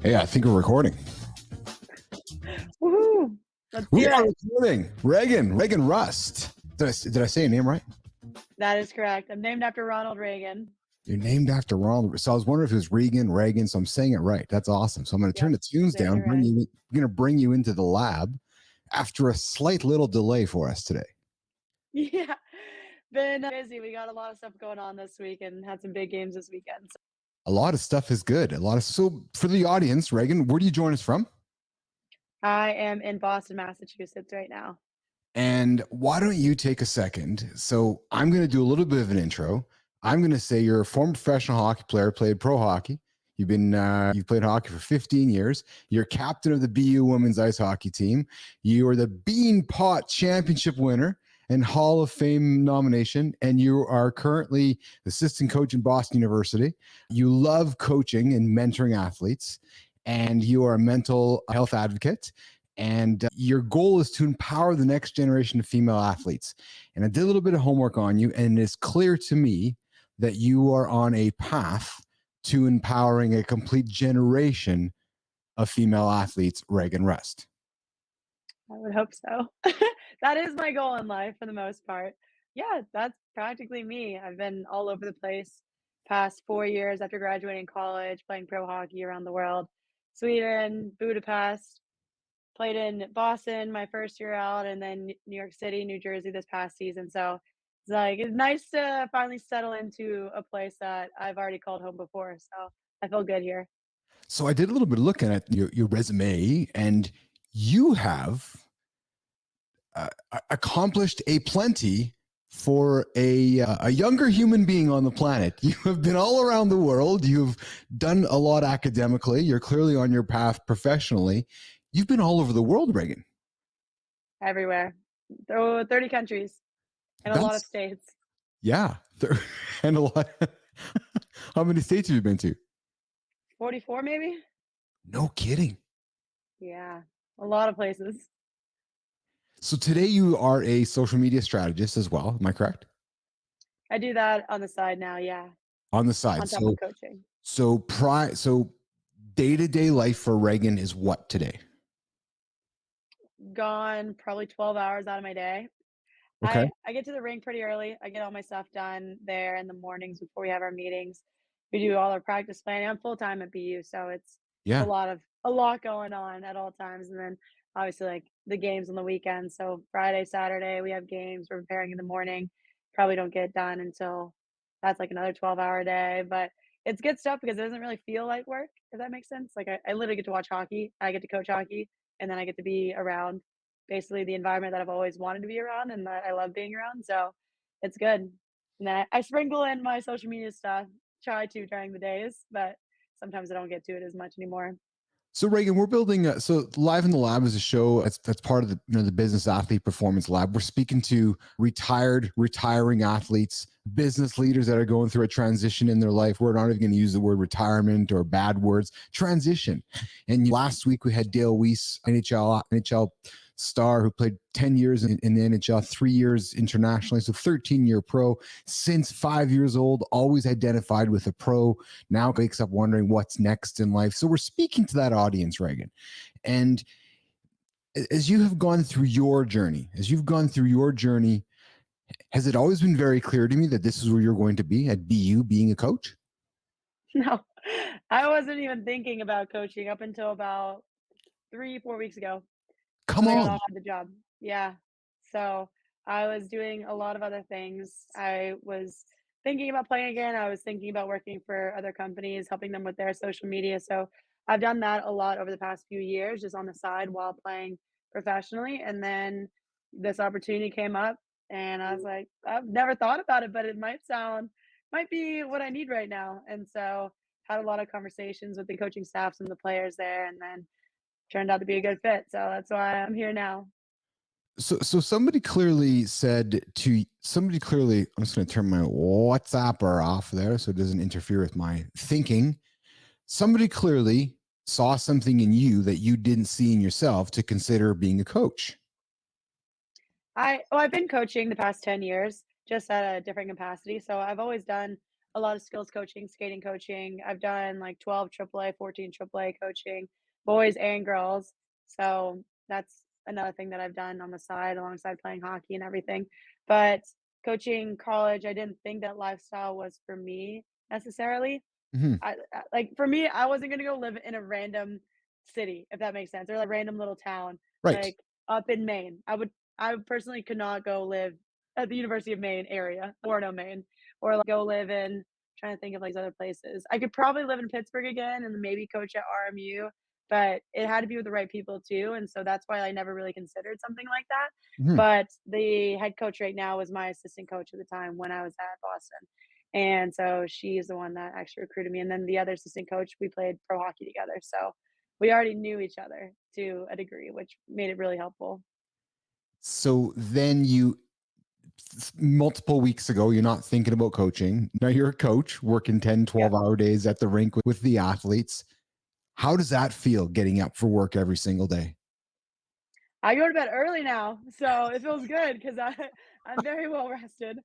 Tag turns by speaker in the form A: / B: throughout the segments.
A: Yeah, I think we're recording.
B: Woohoo! Let's do
A: We are
B: it.
A: recording. Reagan Rust. Did I say your name right?
B: That is correct. I'm named after Ronald Reagan.
A: You're named after Ronald. So I was wondering if it was Reagan. So I'm saying it right. That's awesome. So I'm going to turn the tunes down.
B: Right.
A: I'm going to bring you into the lab after a slight little delay for us today.
B: Yeah, been busy. We got a lot of stuff going on this week and had some big games this weekend. So
A: A lot of stuff is good. So for the audience, Reagan, where do you join us from?
B: I am in Boston, Massachusetts right now.
A: And why don't you take a second? So I'm going to do a little bit of an intro. I'm going to say you're a former professional hockey player, played pro hockey. You've played hockey for 15 years. You're captain of the BU women's ice hockey team. You are the Bean Pot Championship winner and Hall of Fame nomination. And you are currently assistant coach in Boston University. You love coaching and mentoring athletes. And you are a mental health advocate. And your goal is to empower the next generation of female athletes. And I did a little bit of homework on you, and it is clear to me that you are on a path to empowering a complete generation of female athletes, Reagan Rust.
B: I would hope so. That is my goal in life for the most part. Yeah, that's practically me. I've been all over the place past 4 years after graduating college, playing pro hockey around the world. Sweden, Budapest, played in Boston my first year out, and then New York City, New Jersey this past season. So it's nice to finally settle into a place that I've already called home before. So I feel good here.
A: So I did a little bit of looking at your resume, and you have accomplished a plenty for a younger human being on the planet. You have been all around the world. You've done a lot academically. You're clearly on your path professionally. You've been all over the world, Reagan.
B: Everywhere. 30 countries and a lot of states.
A: Yeah. And a lot. How many states have you been to?
B: 44 maybe?
A: No kidding.
B: Yeah, a lot of places.
A: So today you are a social media strategist as well. Am I correct?
B: I do that on the side now, yeah.
A: On the side.
B: On top of coaching.
A: So day-to-day life for Reagan is what today?
B: Gone probably 12 hours out of my day.
A: Okay.
B: I get to the rink pretty early. I get all my stuff done there in the mornings before we have our meetings. We do all our practice planning. I'm full time at BU, so it's
A: Yeah.
B: a lot going on at all times. And then obviously like the games on the weekends. So Friday, Saturday, we have games. We're preparing in the morning. Probably don't get done until that's like another 12-hour day. But it's good stuff because it doesn't really feel like work, if that makes sense. Like I literally get to watch hockey. I get to coach hockey, and then I get to be around basically the environment that I've always wanted to be around and that I love being around. So it's good. And then I sprinkle in my social media stuff, try to during the days, but sometimes I don't get to it as much anymore.
A: So Reagan, we're building. So Live in the Lab is a show that's part of the Business Athlete Performance Lab. We're speaking to retiring athletes, business leaders that are going through a transition in their life. We're not even going to use the word retirement or bad words. Transition. And last week we had Dale Weiss, NHL star who played 10 years in the NHL, 3 years internationally, so 13-year pro. Since 5 years old, always identified with a pro. Now wakes up wondering what's next in life. So we're speaking to that audience, Reagan. And as you have gone through your journey, has it always been very clear to me that this is where you're going to be at BU, being a coach?
B: No, I wasn't even thinking about coaching up until about 3-4 weeks ago.
A: Come
B: I got
A: on.
B: offered the job. Yeah. So I was doing a lot of other things. I was thinking about playing again. I was thinking about working for other companies, helping them with their social media. So I've done that a lot over the past few years, just on the side while playing professionally. And then this opportunity came up, and I was like, I've never thought about it, but it might be what I need right now. And so had a lot of conversations with the coaching staffs and the players there, and then turned out to be a good fit. So that's why I'm here now.
A: So somebody clearly, I'm just going to turn my WhatsApper off there so it doesn't interfere with my thinking. Somebody clearly saw something in you that you didn't see in yourself to consider being a coach.
B: I've been coaching the past 10 years, just at a different capacity. So I've always done a lot of skills coaching, skating coaching. I've done like 12 AAA, 14 AAA coaching, boys and girls. So that's another thing that I've done on the side alongside playing hockey and everything. But coaching college, I didn't think that lifestyle was for me necessarily.
A: Mhm.
B: Like, for me, I wasn't gonna go live in a random city, if that makes sense, or, like, random little town,
A: Right.
B: like, up in Maine. I personally could not go live at the University of Maine area, Orono, Maine, or, like, go live in trying to think of, like, other places. I could probably live in Pittsburgh again and maybe coach at RMU, but it had to be with the right people too, and so that's why I never really considered something like that.
A: Mhm.
B: But the head coach right now was my assistant coach at the time when I was at Boston. And so she's the one that actually recruited me. And then the other assistant coach, we played pro hockey together. So we already knew each other to a degree, which made it really helpful.
A: So then you multiple weeks ago, you're not thinking about coaching. Now you're a coach working 10,
B: Yep.
A: 12-hour days at the rink with the athletes. How does that feel getting up for work every single day?
B: I go to bed early now, so it feels good because I'm very well rested.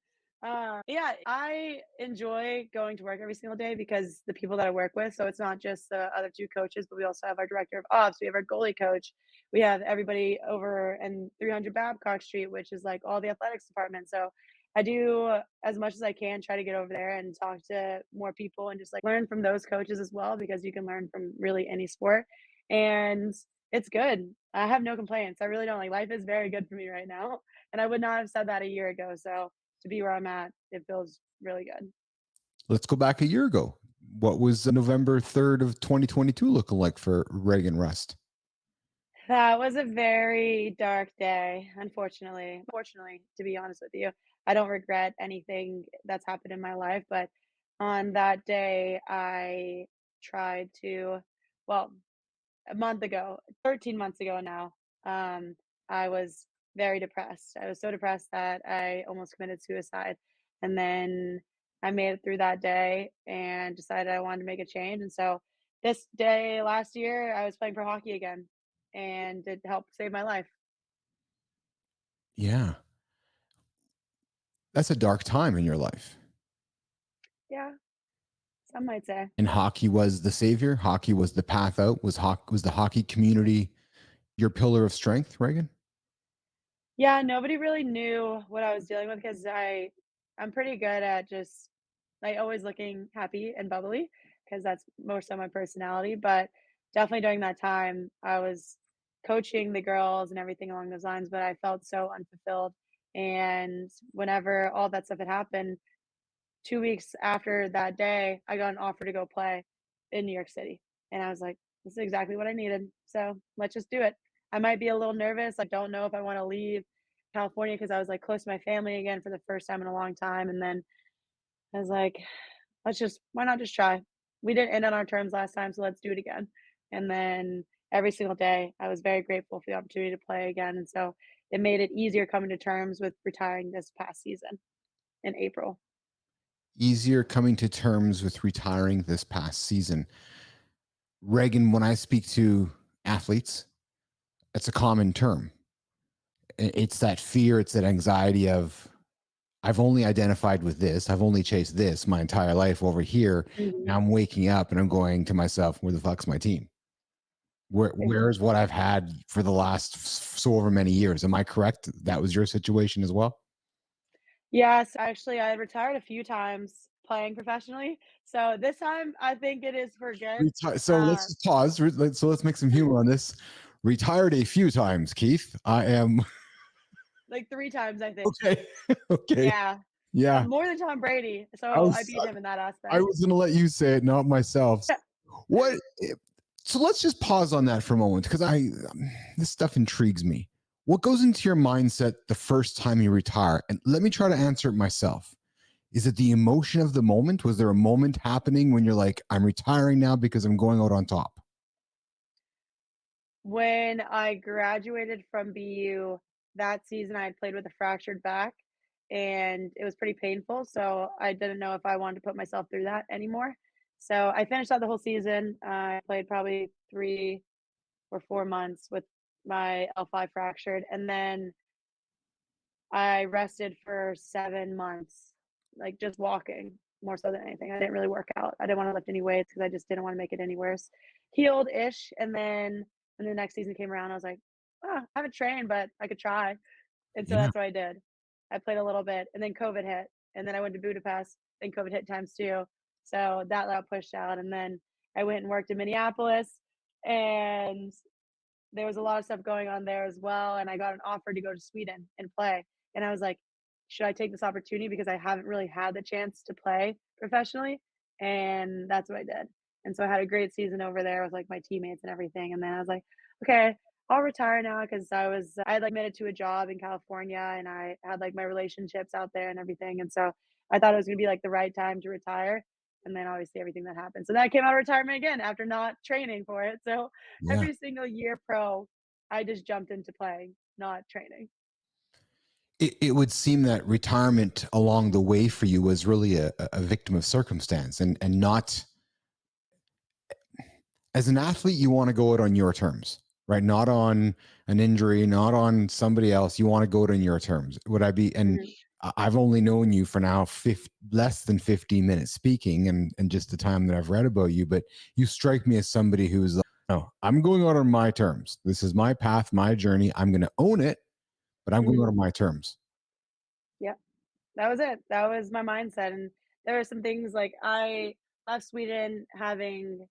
B: Yeah, I enjoy going to work every single day because the people that I work with. So it's not just the other two coaches, but we also have our director of ops. We have our goalie coach. We have everybody over in 300 Babcock Street, which is like all the athletics department. So I do as much as I can try to get over there and talk to more people and just like learn from those coaches as well because you can learn from really any sport. And it's good. I have no complaints. I really don't. Like, life is very good for me right now, and I would not have said that a year ago, so to be where I'm at, it feels really good.
A: Let's go back a year ago. What was November 3rd of 2022 looking like for Reagan Rust?
B: That was a very dark day, unfortunately. Fortunately, to be honest with you, I don't regret anything that's happened in my life, but on that day, I tried to well, a month ago, 13 months ago now, I was very depressed. I was so depressed that I almost committed suicide. And then I made it through that day and decided I wanted to make a change. And so this day last year, I was playing pro hockey again and it helped save my life.
A: Yeah, that's a dark time in your life.
B: Yeah, some might say.
A: And hockey was the savior. Hockey was the path out. Was the hockey community your pillar of strength, Reagan?
B: Yeah, nobody really knew what I was dealing with because I'm pretty good at just like always looking happy and bubbly because that's most of my personality. But definitely during that time, I was coaching the girls and everything along those lines, but I felt so unfulfilled. And whenever all that stuff had happened, 2 weeks after that day, I got an offer to go play in New York City. And I was like, this is exactly what I needed. So let's just do it. I might be a little nervous. I don't know if I want to leave California because I was like close to my family again for the first time in a long time. And then I was like, why not just try? We didn't end on our terms last time, so let's do it again. And then every single day, I was very grateful for the opportunity to play again. And so it made it easier coming to terms with retiring this past season in April.
A: Easier coming to terms with retiring this past season. Reagan, when I speak to athletes, it's a common term. It's that fear, it's that anxiety of, I've only identified with this, I've only chased this my entire life over here.
B: Mhm.
A: Now I'm waking up and I'm going to myself, where the fuck's my team? Where's what I've had for the last so over many years? Am I correct? That was your situation as well?
B: Yes, actually, I retired a few times playing professionally. So this time, I think it is for good.
A: So let's
B: Uh,
A: just pause. So let's make some humor on this. Retired a few times, Keith. I am
B: like 3 times, I think.
A: okay. Okay.
B: Yeah,
A: Yeah.
B: more than Tom Brady.
A: I
B: So I
A: was
B: beat him in that
A: I
B: aspect.
A: was gonna let you say it, not myself.
B: Yeah.
A: What? So let's just pause on that for a moment because this stuff intrigues me. What goes into your mindset the first time you retire? And let me try to answer it myself. Is it the emotion of the moment? Was there a moment happening when you're like, I'm retiring now because I'm going out on top?
B: When I graduated from BU that season, I had played with a fractured back, and it was pretty painful. So I didn't know if I wanted to put myself through that anymore. So I finished out the whole season. I played probably 3 or 4 months with my L5 fractured, and then I rested for 7 months, like, just walking. more so than anything. I didn't really work out. I didn't want to lift any weights because I just didn't want to make it any worse. Healed ish. And then when the next season came around, I was like, oh, I haven't trained, but I could try. And so
A: Yeah.
B: that's what I did. I played a little bit and then COVID hit. And then I went to Budapest and COVID hit times two. So that got pushed out. And then I went and worked in Minneapolis and there was a lot of stuff going on there as well. And I got an offer to go to Sweden and play. And I was like, should I take this opportunity because I haven't really had the chance to play professionally? And that's what I did. And so I had a great season over there with like my teammates and everything. And then I was like, okay, I'll retire now because I had like committed to a job in California and I had like my relationships out there and everything. And so I thought it was gonna be like the right time to retire. And then obviously everything that happened. So then I came out of retirement again after not training for it. So
A: Yeah.
B: every single year pro, I just jumped into playing, not training.
A: It would seem that retirement along the way for you was really a victim of circumstance and not as an athlete, you want to go out on your terms, right? Not on an injury, not on somebody else. You want to go out on your terms. Would I be? And
B: Mhm.
A: I've only known you for now less than 15 minutes speaking and just the time that I've read about you, but you strike me as somebody who's like, no, I'm going out on my terms. This is my path, my journey. I'm going to own it, but I'm going out
B: Mhm.
A: on my terms.
B: Yep. That was it. That was my mindset, and there were some things like I left Sweden having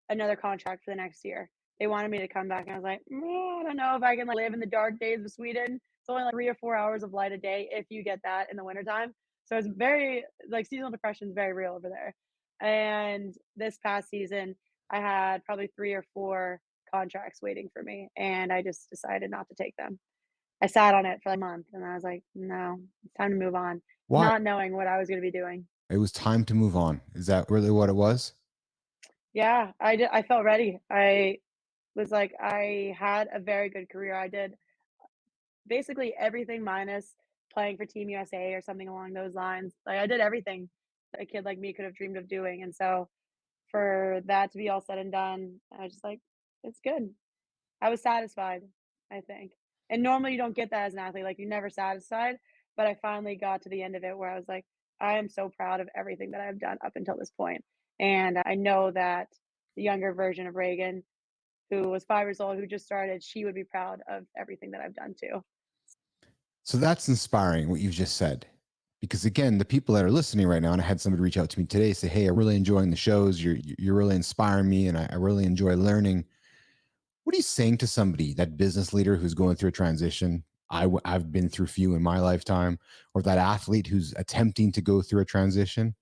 B: another contract for the next year. They wanted me to come back, and I was like, "Mm, I don't know if I can like live in the dark days of Sweden. It's only like 3 or 4 hours of light a day if you get that in the wintertime." So it's very like seasonal depression is very real over there. And this past season, I had probably 3 or 4 contracts waiting for me, and I just decided not to take them. I sat on it for a month and I was like, "No, it's time to move on,"
A: Why?
B: not knowing what I was gonna be doing.
A: It was time to move on. Is that really what it was?
B: Yeah, I felt ready. I was like, I had a very good career. I did basically everything minus playing for Team USA or something along those lines. Like, I did everything that a kid like me could have dreamed of doing, and so for that to be all said and done, I was just like, "It's good." I was satisfied, I think. And normally you don't get that as an athlete, like, you're never satisfied, but I finally got to the end of it where I was like, "I am so proud of everything that I've done up until this point." And I know that the younger version of Reagan, who was 5 years old, who just started, she would be proud of everything that I've done too.
A: So that's inspiring what you've just said. Because again, the people that are listening right now, and I had somebody reach out to me today, say, "Hey, I'm really enjoying the shows. You're really inspiring me, and I really enjoy learning." What are you saying to somebody, that business leader who's going through a transition? I've been through few in my lifetime, or that athlete who's attempting to go through a transition.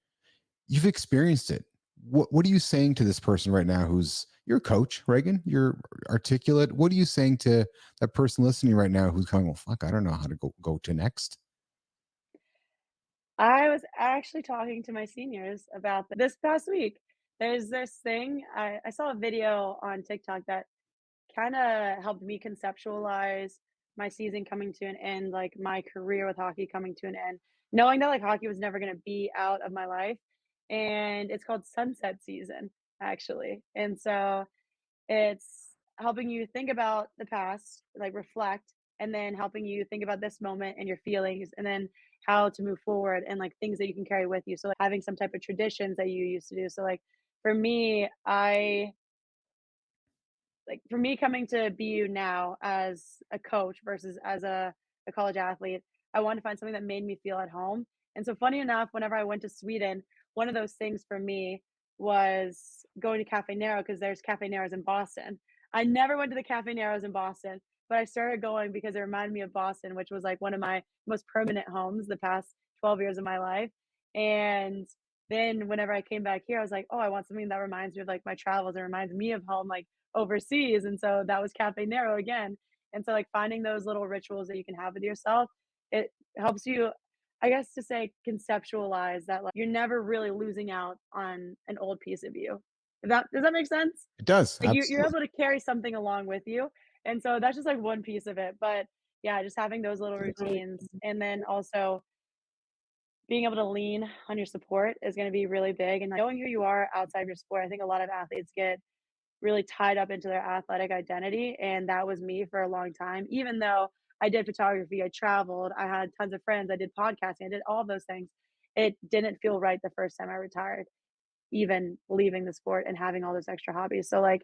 A: You've experienced it. What are you saying to this person right now who's you're a coach, Reagan? You're articulate. What are you saying to that person listening right now who's going, well, fuck, I don't know how to go to next?
B: I was actually talking to my seniors about this past week. There's this thing, I saw a video on TikTok that kinda helped me conceptualize my season coming to an end, like, my career with hockey coming to an end, knowing that, like, hockey was never gonna be out of my life, and it's called sunset season, actually, and so it's helping you think about the past, like, reflect, and then helping you think about this moment and your feelings, and then how to move forward and, like, things that you can carry with you, so, like, having some type of traditions that you used to do, so, like, for me, I like for me coming to BU now as a coach versus as a college athlete, I wanted to find something that made me feel at home. And so funny enough, whenever I went to Sweden, one of those things for me was going to Cafe Nero because there's Cafe Neros in Boston. I never went to the Cafe Neros in Boston, but I started going because it reminded me of Boston, which was like one of my most permanent homes the past 12 years of my life. And then whenever I came back here, I was like, oh, I want something that reminds me of like my travels and reminds me of home. Like overseas, and so that was Cafe Nero again. And so, like, finding those little rituals that you can have with yourself, it helps you, I guess, to say conceptualize that, like, you're never really losing out on an old piece of you. That does that make sense?
A: It does.
B: Like, you're
A: Absolutely.
B: able to carry something along with you, and so that's just, like, one piece of it, but, yeah, just having those little routines, and then also being able to lean on your support is gonna be really big, and, like, knowing who you are outside of your sport. I think a lot of athletes get really tied up into their athletic identity, and that was me for a long time. Even though I did photography, I traveled, I had tons of friends, I did podcasting, I did all those things. it didn't feel right the first time I retired, even leaving the sport and having all those extra hobbies. So, like,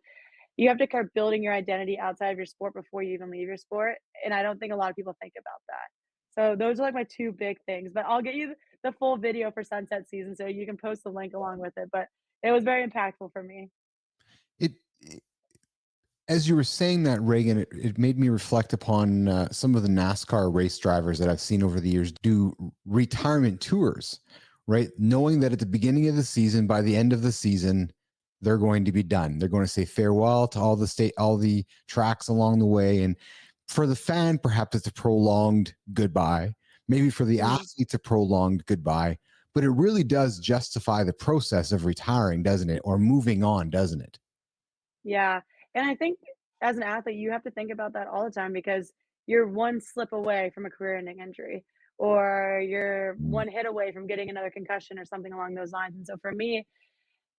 B: you have to start building your identity outside of your sport before you even leave your sport, and I don't think a lot of people think about that. So those are, like, my 2 big things, but I'll get you the full video for sunset season so you can post the link along with it, but it was very impactful for me.
A: It, as you were saying that, Reagan, it made me reflect upon some of the NASCAR race drivers that I've seen over the years do retirement tours, right? Knowing that at the beginning of the season, by the end of the season, they're going to be done. They're going to say farewell to all the tracks along the way. And for the fan, perhaps it's a prolonged goodbye. Maybe for the
B: Mhm.
A: athlete, it's a prolonged goodbye. But it really does justify the process of retiring, doesn't it? Or moving on, doesn't it?
B: Yeah, and I think as an athlete, you have to think about that all the time because you're one slip away from a career-ending injury, or you're one hit away from getting another concussion or something along those lines, and so for me,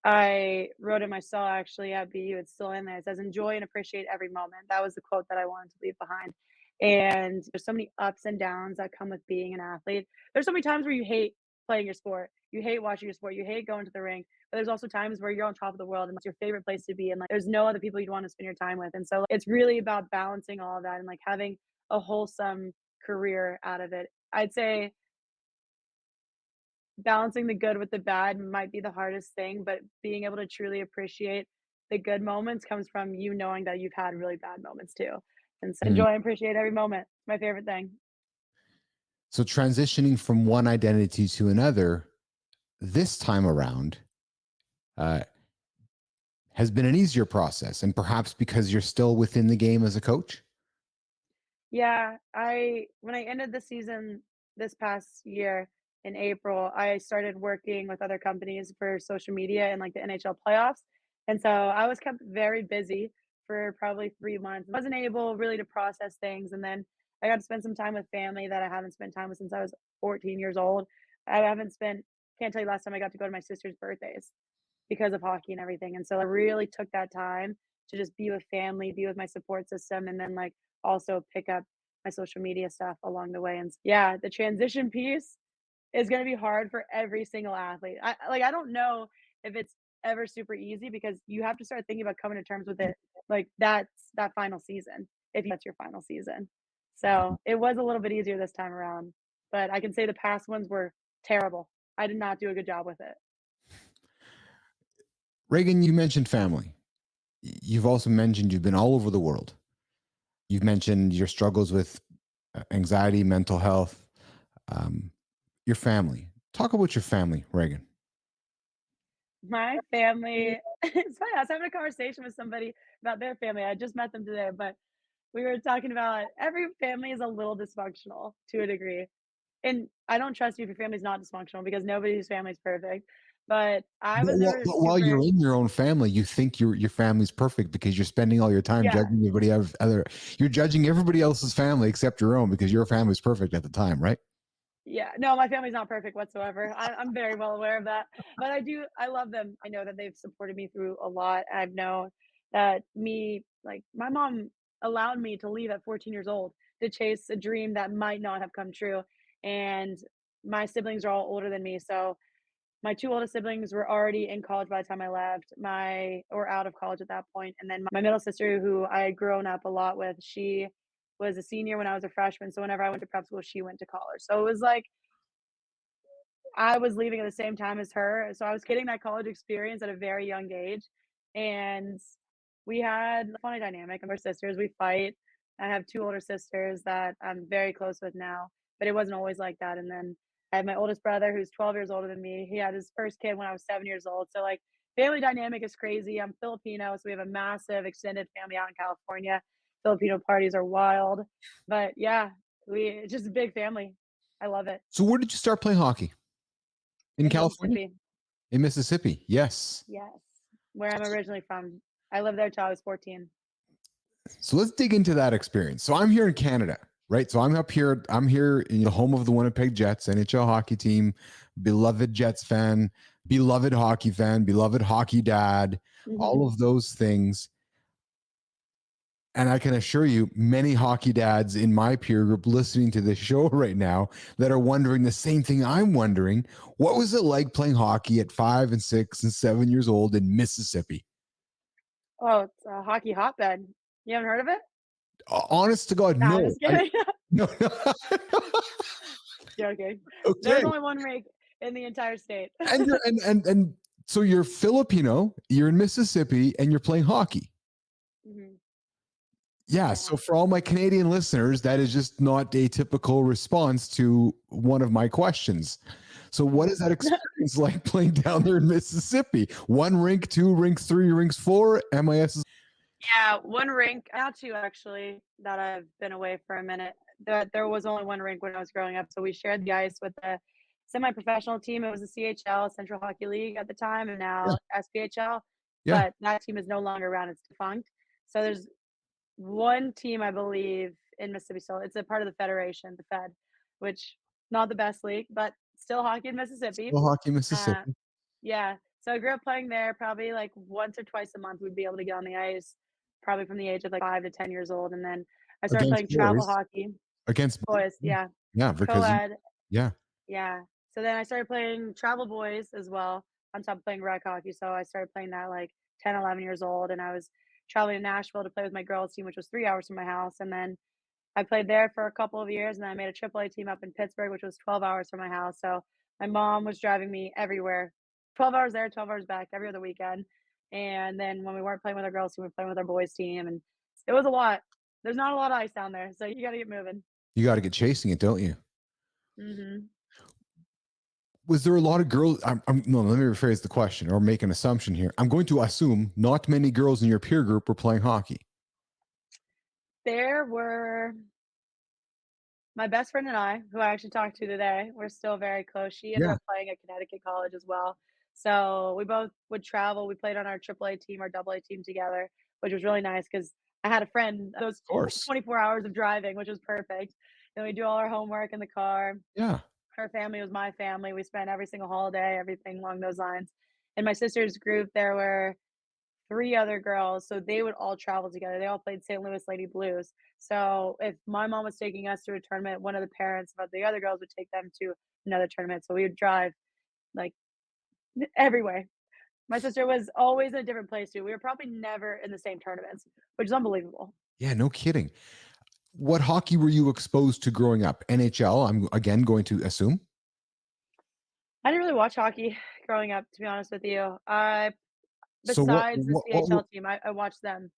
B: I wrote in my cell actually at BU, it's still in there. It says, "Enjoy and appreciate every moment." That was the quote that I wanted to leave behind. And there's so many ups and downs that come with being an athlete. There's so many times where you hate playing your sport, you hate watching your sport, you hate going to the ring. But there's also times where you're on top of the world and it's your favorite place to be, and like there's no other people you'd want to spend your time with. And so it's really about balancing all of that and like having a wholesome career out of it. I'd say balancing the good with the bad might be the hardest thing, but being able to truly appreciate the good moments comes from you knowing that you've had really bad moments too. And so
A: Mm.
B: enjoy and appreciate every moment. It's my favorite thing.
A: So transitioning from one identity to another this time around uh, has been an easier process, and perhaps because you're still within the game as a coach.
B: Yeah, I when I ended the season this past year in April, I started working with other companies for social media and like the NHL playoffs. And so I was kept very busy for probably 3 months. Wasn't able really to process things. And then I got to spend some time with family that I haven't spent time with since I was 14 years old. I haven't spent can't tell you last time I got to go to my sister's birthdays because of hockey and everything. And so I really took that time to just be with family, be with my support system, and then like also pick up my social media stuff along the way. And yeah, the transition piece is going to be hard for every single athlete. I don't know if it's ever super easy because you have to start thinking about coming to terms with it. Like that's that final season, if that's your final season. So it was a little bit easier this time around, but I can say the past ones were terrible. I did not do a good job with it.
A: Reagan, you mentioned family. You've also mentioned you've been all over the world. You've mentioned your struggles with anxiety, mental health, um, your family. Talk about your family, Reagan.
B: My family it's funny, I was having a conversation with somebody about their family, I just met them today, but we were talking about every family is a little dysfunctional to a degree, and I don't trust you if your family's not dysfunctional because nobody's family is perfect, but I was never
A: But while
B: super
A: you're in your own family, you think your family's perfect because you're spending all your time
B: yeah.
A: judging everybody else. You're judging everybody else's family except your own because your family's perfect at the time, right?
B: Yeah, no, my family's not perfect whatsoever. I'm very well aware of that, but I love them. I know that they've supported me through a lot. I know that like my mom allowed me to leave at 14 years old to chase a dream that might not have come true. And my siblings are all older than me, so my 2 oldest siblings were already in college by the time I left, or out of college at that point, and then my middle sister, who I had grown up a lot with, she was a senior when I was a freshman, so whenever I went to prep school, she went to college. So it was like I was leaving at the same time as her, so I was getting that college experience at a very young age, and we had a funny dynamic, and we're sisters, we fight. I have 2 older sisters that I'm very close with now, but it wasn't always like that, and then I have my oldest brother who's 12 years older than me. He had his first kid when I was 7 years old, so, like, family dynamic is crazy. I'm Filipino, so we have a massive extended family out in California. Filipino parties are wild, but yeah, it's just a big family. I love it.
A: So where did you start playing hockey? In
B: In
A: California?
B: Mississippi.
A: In Mississippi? Yes.
B: Yes, where I'm originally from. I lived there till I was 14.
A: So let's dig into that experience. So I'm here in Canada, right? So I'm up here. I'm here in the home of the Winnipeg Jets, NHL hockey team, beloved Jets fan, beloved hockey fan, beloved hockey dad, all
B: Mhm.
A: of those things. And I can assure you, many hockey dads in my peer group listening to this show right now that are wondering the same thing I'm wondering. What was it like playing hockey at 5 and 6 and 7 years old in Mississippi?
B: Oh, it's a hockey hotbed. You haven't heard of it?
A: Honest to God,
B: Nah, I'm
A: no.
B: just kidding.
A: No, no.
B: Joking.
A: Okay.
B: There's only one rink in the entire state.
A: And you're and so you're Filipino, you're in Mississippi, and you're playing hockey.
B: Mhm.
A: Yeah.
B: Yeah.
A: So for all my Canadian listeners, that is just not a typical response to one of my questions. So what is
B: Mhm.
A: that experience like playing down there in Mississippi? One rink, two rinks, three rinks, four MIS.
B: Yeah, one rink, now two actually, that I've been away for a minute. There was only one rink when I was growing up, so we shared the ice with the semi-professional team. It was the CHL, Central Hockey League at the time, and
A: Yeah.
B: now SPHL,
A: Yeah.
B: but that team is no longer around, it's defunct. So there's one team, I believe, in Mississippi still. It's a part of the federation, the Fed, which not the best league, but still hockey in Mississippi.
A: Still hockey,
B: Uh,
A: Mississippi.
B: yeah, so I grew up playing there probably, like, once or twice a month we'd be able to get on the ice, probably from the age of, like, 5 to 10 years old, and then I started
A: Against
B: playing travel
A: boys.
B: hockey.
A: Against boys.
B: Boys, yeah,
A: Yeah, because you
B: co-ed,
A: yeah.
B: yeah. So then I started playing travel boys as well on top of playing rec hockey, so I started playing that, like, 10, 11 years old, and I was traveling to Nashville to play with my girls team, which was 3 hours from my house, and then I played there for a couple of years, and then I made a AAA team up in Pittsburgh, which was 12 hours from my house, so my mom was driving me everywhere. 12 hours there, 12 hours back every other weekend, and then when we weren't playing with our girls team, we were playing with our boys team, and it was a lot. There's not a lot of ice down there, so you gotta get moving.
A: You got to get chasing it, don't you?
B: Mhm.
A: Was there a lot of girls? No, let me rephrase the question or make an assumption here. I'm going to assume not many girls in your peer group were playing hockey.
B: There were my best friend and I, who I actually talked to today, we're still very close. She ended
A: Yeah,
B: up playing at Connecticut College as well. So we both would travel. We played on our AAA team, our AA team together, which was really nice because I had a friend those
A: of course.
B: 24 hours of driving, which was perfect. And we do all our homework in the car.
A: Yeah.
B: Her family was my family. We spent every single holiday, everything along those lines. In my sister's group, there were 3 other girls, so they would all travel together. They all played St. Louis Lady Blues. So if my mom was taking us to a tournament, one of the parents of the other girls would take them to another tournament. So we would drive like everywhere. My sister was always in a different place too. We were probably never in the same tournaments, which is unbelievable.
A: Yeah, no kidding. What hockey were you exposed to growing up? NHL, I'm again going to assume.
B: I didn't really watch hockey growing up, to be honest with you. I
A: So what
B: besides the
A: what
B: CHL team, I watched them.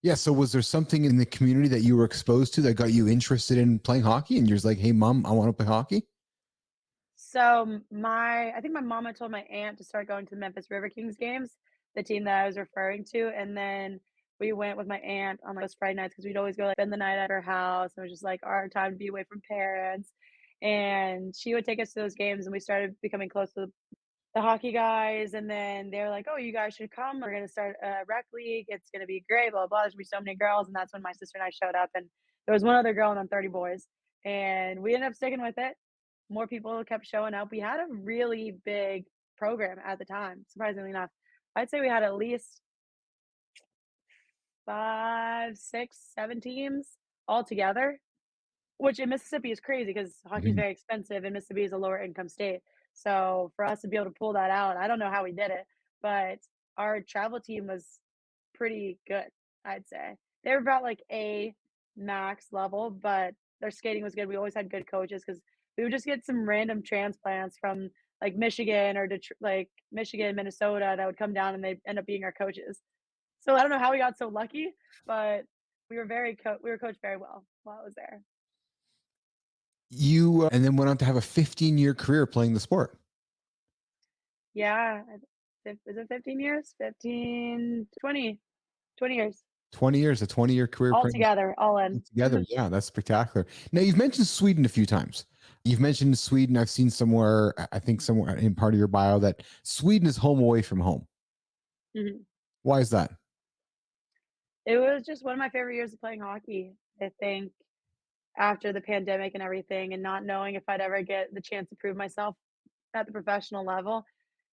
A: yeah, so was there something in the community that you were exposed to that got you interested in playing hockey and you're just like, "Hey mom, I want to play hockey?"
B: So my I think my mom had told my aunt to start going to the Memphis River Kings games, the team that I was referring to, and then we went with my aunt on, like, those Friday nights because 'cause we'd always go, like, spend the night at her house, and it was just, like, our time to be away from parents, and she would take us to those games, and we started becoming close to the hockey guys, and then they were like, "Oh, you guys should come. We're gonna start a rec league. It's gonna be great, blah, blah, blah. There's gonna be so many girls," and that's when my sister and I showed up, and there was one other girl and then 30 boys, and we ended up sticking with it. More people kept showing up. We had a really big program at the time, surprisingly enough. I'd say we had at least 5, 6, 7 teams altogether. Which in Mississippi is crazy because hockey is
A: Mhm.
B: very expensive and Mississippi is a lower income state. So for us to be able to pull that out, I don't know how we did it, but our travel team was pretty good, I'd say. They were about like A max level, but their skating was good. We always had good coaches because we would just get some random transplants from like Michigan or like Michigan, Minnesota that would come down and they'd end up being our coaches. So I don't know how we got so lucky, but we were coached very well while I was there.
A: You and then went on to have a 15-year career playing the sport.
B: Yeah, is it 15 years? 15, 20, 20 years
A: 20 years, a 20-year career
B: all
A: playing
B: together, all in.
A: together. Yeah, that's spectacular. Now you've mentioned Sweden a few times. You've mentioned Sweden. I've seen somewhere, I think somewhere in part of your bio that Sweden is home away from home.
B: Mhm.
A: Why is that?
B: It was just one of my favorite years of playing hockey. I think after the pandemic and everything and not knowing if I'd ever get the chance to prove myself at the professional level,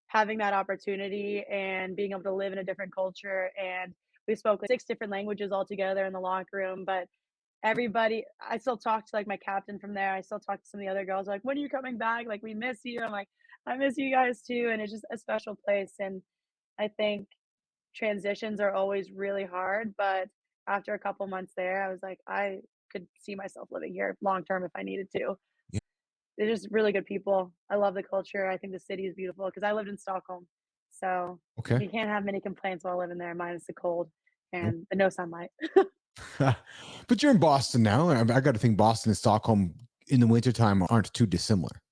B: having that opportunity and being able to live in a different culture and we spoke like 6 different languages all together in the locker room, but everybody I still talk to, like, my captain from there, I still talk to some of the other girls, like, "When are you coming back? Like, we miss you." I'm like, "I miss you guys too," and it's just a special place, and I think transitions are always really hard, but after a couple months there, I was like, "I could see myself living here long term if I needed to."
A: Yeah.
B: They're just really good people. I love the culture. I think the city is beautiful because I lived in Stockholm. So
A: Okay.
B: you can't have many complaints while living there, minus the cold
A: Nope.
B: and the no sunlight.
A: But you're in Boston now. And I got to think Boston and Stockholm in the wintertime aren't too dissimilar.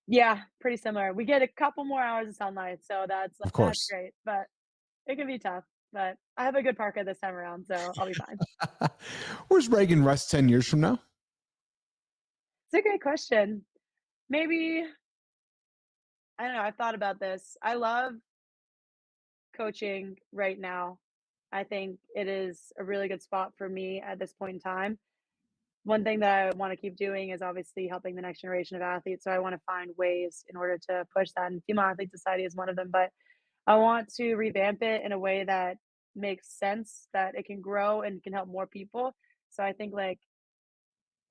B: Yeah, pretty similar. We get a couple more hours of sunlight, so
A: Of
B: that's
A: course.
B: great. But it can be tough. But I have a good parka this time around, so I'll be fine.
A: Where's Reagan Rust 10 years from now?
B: It's a great question. Maybe I don't know. I've thought about this. I love coaching right now. I think it is a really good spot for me at this point in time. One thing that I want to keep doing is obviously helping the next generation of athletes. So I want to find ways in order to push that. And Female Athlete Society is one of them. But I want to revamp it in a way that makes sense, that it can grow and can help more people. So I think like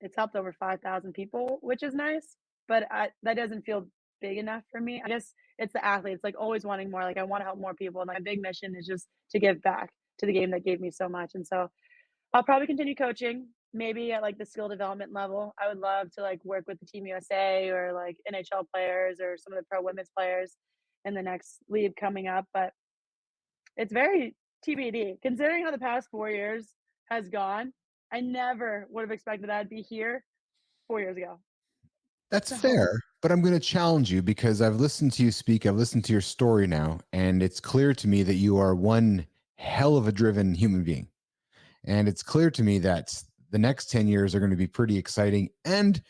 B: it's helped over 5,000 people, which is nice, but that doesn't feel big enough for me. I guess it's the athletes, like, always wanting more, like, I wanna help more people, and my big mission is just to give back to the game that gave me so much, and so I'll probably continue coaching, maybe at, like, the skill development level. I would love to, like, work with the Team USA or, like, NHL players or some of the pro women's players in the next league coming up, but it's very TBD. Considering how the past 4 years has gone, I never would have expected I'd be here 4 years ago.
A: That's
B: So,
A: fair, but I'm going to challenge you because I've listened to you speak. I've listened to your story now, and it's clear to me that you are one hell of a driven human being. And it's clear to me that the next 10 years are going to be pretty exciting and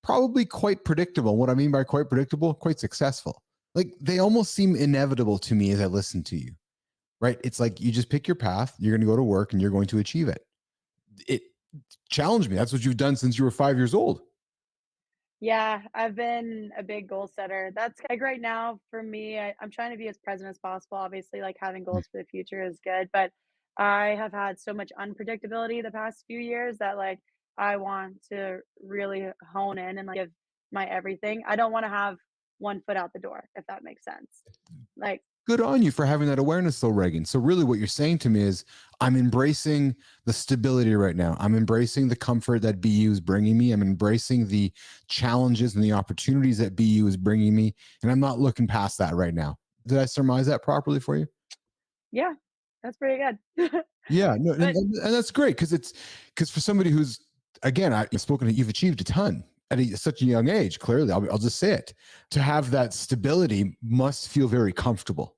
A: probably quite predictable. What I mean by quite predictable, quite successful. Like they almost seem inevitable to me as I listen to you, right? It's like you just pick your path, you're going to go to work and you're going to achieve it. It challenged me. That's what you've done since you were 5 years old.
B: yeah, I've been a big goal setter. That's like right now for me, I'm trying to be as present as possible. Obviously, like having goals for the future is good, but I have had so much unpredictability the past few years that like I want to really hone in and like give my everything. I don't want to have one foot out the door, if that makes sense. Like,
A: Good on you for having that awareness, though, Reagan. So, really, what you're saying to me is, I'm embracing the stability right now. I'm embracing the comfort that BU is bringing me. I'm embracing the challenges and the opportunities that BU is bringing me. And I'm not looking past that right now. Did I surmise that properly for you?
B: yeah, that's pretty good.
A: Yeah, no,
B: But
A: and that's great because for somebody who's again, I've spoken to you've achieved a ton at such a young age. Clearly, I'll just say it. To have that stability must feel very comfortable.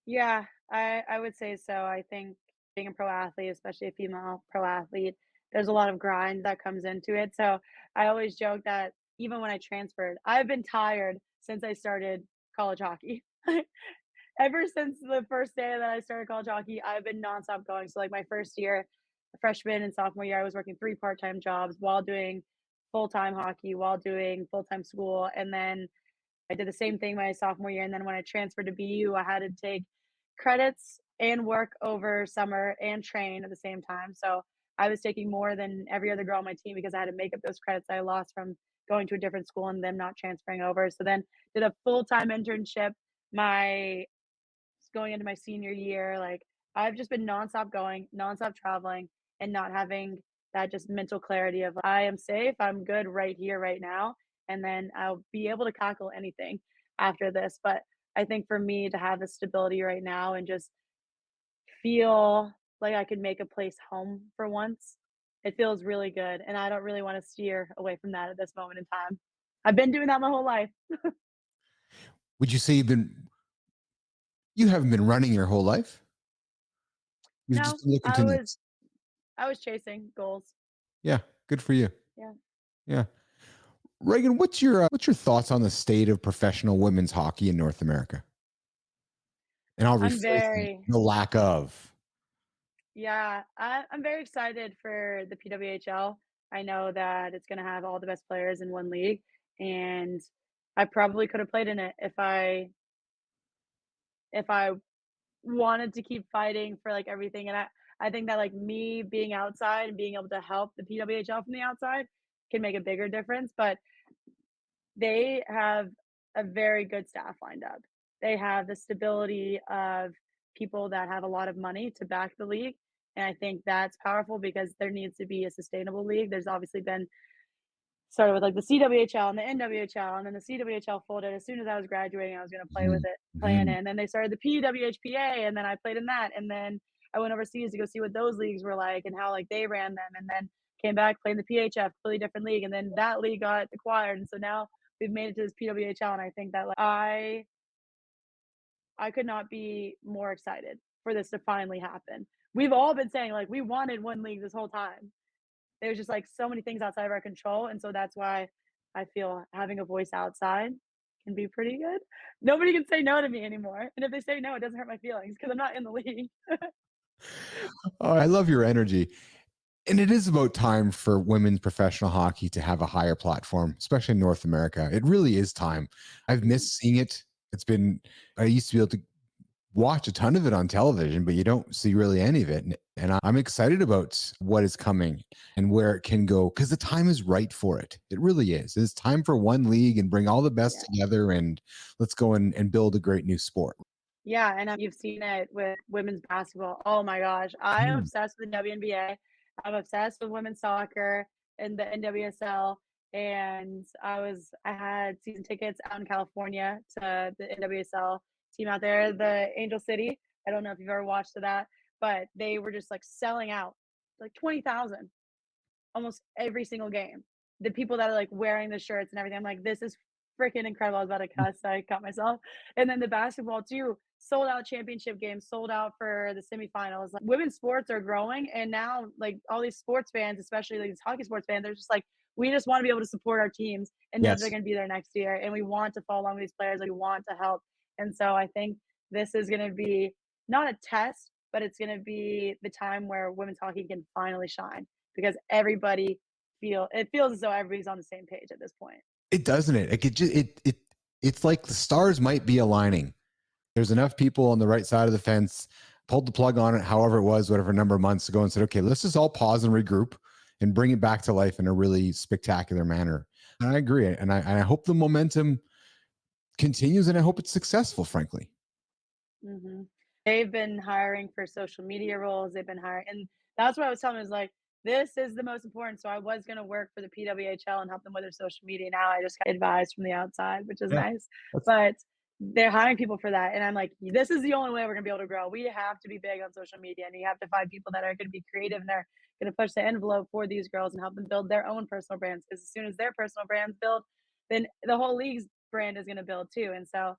B: yeah, I would say so. I think being a pro athlete, especially a female pro athlete, there's a lot of grind that comes into it. So I always joke that even when I transferred, I've been tired since I started college hockey. Ever since the first day that I started college hockey, I've been nonstop going. So like my first year, freshman and sophomore year, I was working 3 part-time jobs while doing full-time hockey, while doing full-time school, and then I did the same thing my sophomore year, and then when I transferred to BU, I had to take credits and work over summer and train at the same time. So I was taking more than every other girl on my team because I had to make up those credits I lost from going to a different school and them not transferring over. So then did a full-time internship my going into my senior year. Like I've just been nonstop going, nonstop traveling, and not having that just mental clarity of I am safe, I'm good right here, right now, and then I'll be able to tackle anything after this. But I think for me to have the stability right now and just feel like I could make a place home for once, it feels really good. And I don't really want to steer away from that at this moment in time. I've been doing that my whole life.
A: Would you say you haven't been running your whole life? You've just
B: No,
A: been looking
B: I
A: to
B: was
A: next.
B: I was chasing goals.
A: Yeah, good for you.
B: Yeah.
A: Yeah, Reagan, what's your thoughts on the state of professional women's hockey in North America? And I'll
B: I'm
A: rephrase that,
B: very
A: the lack of.
B: yeah, I'm very excited for the PWHL. I know that it's gonna have all the best players in one league, and I probably could have played in it if I wanted to keep fighting for like everything. And I think that like me being outside and being able to help the PWHL from the outside can make a bigger difference. But they have a very good staff lined up. They have the stability of people that have a lot of money to back the league. And I think that's powerful because there needs to be a sustainable league. There's obviously been started with like the CWHL and the NWHL, and then the CWHL folded as soon as I was graduating. I was going to play with
A: Mhm.
B: it, play in it,
A: Mhm.
B: and then they started the PWHPA, and then I played in that, and then I went overseas to go see what those leagues were like and how like they ran them, and then came back played in the PHF, completely different league, and then that league got acquired, and so now we've made it to this PWHL, and I think that like I could not be more excited for this to finally happen. We've all been saying like we wanted one league this whole time. There's just like so many things outside of our control. And so that's why I feel having a voice outside can be pretty good. Nobody can say no to me anymore. And if they say no, it doesn't hurt my feelings because I'm not in the league.
A: Oh, I love your energy. And it is about time for women's professional hockey to have a higher platform, especially in North America. It really is time. I've
B: Mhm.
A: missed seeing it. It's been, I used to be able to watch a ton of it on television, but you don't see really any of it. And I'm excited about what is coming and where it can go because the time is right for it. It really is. It's time for one league and bring all the best
B: Yeah.
A: together and let's go and build a great new sport.
B: Yeah, and, you've seen it with women's basketball. Oh my gosh, I am
A: Mm.
B: obsessed with the WNBA. I'm obsessed with women's soccer and the NWSL, and I had season tickets out in California to the NWSL team out there, the Angel City. I don't know if you've ever watched that, but they were just, like, selling out, like, 20,000 almost every single game. The people that are like wearing the shirts and everything, I'm like, this is freaking incredible. I was about to cuss, so I caught myself. And then the basketball too, sold out championship games, sold out for the semifinals. Like women's sports are growing, and now like all these sports fans, especially like these hockey sports fans, they're just like, we just want to be able to support our teams and know that they're
A: Yes.
B: going to be there next year, and we want to follow along with these players. Like we want to help, and so I think this is going to be not a test, but it's going to be the time where women's hockey can finally shine because everybody it feels as though everybody's on the same page at this point.
A: It doesn't it? Like it just it's like the stars might be aligning. There's enough people on the right side of the fence, pulled the plug on it, however it was, whatever number of months ago, and said, okay, let's just all pause and regroup and bring it back to life in a really spectacular manner. And I agree. And I hope the momentum continues and I hope it's successful, frankly.
B: Hmm. They've been hiring for social media roles. They've been hiring, and that's what I was telling them is like, this is the most important. So I was going to work for the PWHL and help them with their social media. Now I just got advice from the outside, which is
A: Yeah.
B: nice.
A: That's
B: But they're hiring people for that. And I'm like, this is the only way we're going to be able to grow. We have to be big on social media and you have to find people that are going to be creative and they're going to push the envelope for these girls and help them build their own personal brands. Because as soon as their personal brands build, then the whole league's brand is going to build too. And so